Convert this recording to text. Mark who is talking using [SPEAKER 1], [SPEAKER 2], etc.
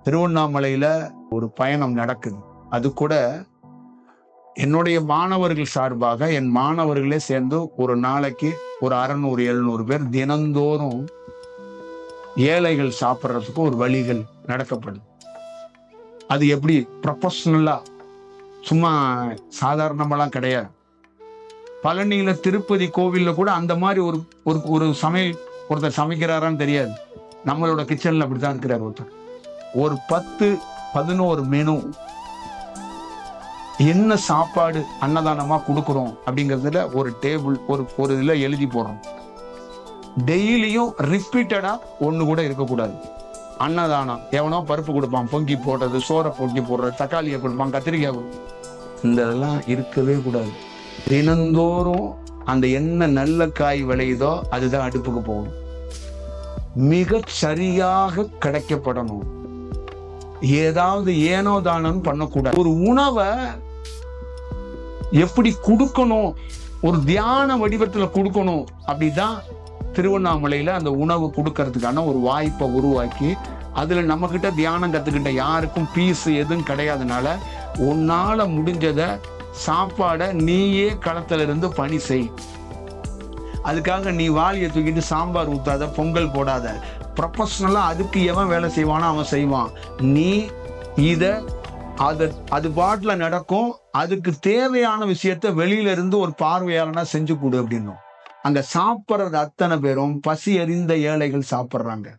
[SPEAKER 1] திருவண்ணாமலையில ஒரு பயணம் நடக்குது. அது கூட என்னுடைய மாணவர்கள் சார்பாக என் மாணவர்களே சேர்ந்து ஒரு நாளைக்கு ஒரு 600-700 பேர் தினந்தோறும் ஏழைகள் சாப்பிட்றதுக்கு ஒரு வழிகள் நடக்கப்படுது. அது எப்படி ப்ரொபஷனலா, சும்மா சாதாரணமெல்லாம் கிடையாது. பழனியில திருப்பதி கோவில்ல கூட அந்த மாதிரி ஒரு ஒரு சமையல் ஒருத்தர் சமைக்கிறாரான்னு தெரியாது. நம்மளோட கிச்சன்ல அப்படித்தான் இருக்கிறார் ஒருத்தர். ஒரு 10-11 மெனு என்ன சாப்பாடு அன்னதானமா கொடுக்குறோம் அப்படிங்கிறதுல ஒரு டேபிள் ஒரு இதுல எழுதி போடுறோம். டெய்லியும் ரிப்பீட்டடா ஒண்ணு கூட இருக்கக்கூடாது. அன்னதானம், எவனோ பருப்பு கொடுப்பான், பொங்கி போடுறது, சோறை பொங்கி போடுறது, தக்காளியை கொடுப்பான், கத்திரிக்காய் கொடுப்பான், இந்த இதெல்லாம் இருக்கவே கூடாது. தினந்தோறும் அந்த என்ன நல்ல காய் விளையுதோ அதுதான் அடுப்புக்கு போகணும். மிக சரியாக கிடைக்கப்படணும். ஏதாவது ஏனோ தானம் பண்ணக்கூடாது. ஒரு உணவை எப்படி கொடுக்கணும், ஒரு தியான வடிவத்துல கொடுக்கணும். அப்படிதான் திருவண்ணாமலையில அந்த உணவு கொடுக்கறதுக்கான ஒரு வாய்ப்பை உருவாக்கி, அதுல நம்ம கிட்ட தியானம் கத்துக்கிட்ட யாருக்கும் பீஸ் எதுவும் கிடையாதுனால, உன்னால முடிஞ்சத சாப்பாடை நீயே களத்துல இருந்து பணி செய். அதுக்காக நீ வாளியை தூக்கிட்டு சாம்பார் ஊத்தாத, பொங்கல் போடாத. ப்ரொபஷனலா அதுக்கு எவன் வேலை செய்வானோ அவன் செய்வான். நீ அது பாட்டுல நடக்கும். அதுக்கு தேவையான விஷயத்த வெளியில இருந்து ஒரு பார்வையாளனா செஞ்சு கொடு அப்படின்னும். அங்க சாப்பிட்றது அத்தனை பேரும் பசி அறிந்த ஏழைகள் சாப்பிட்றாங்க.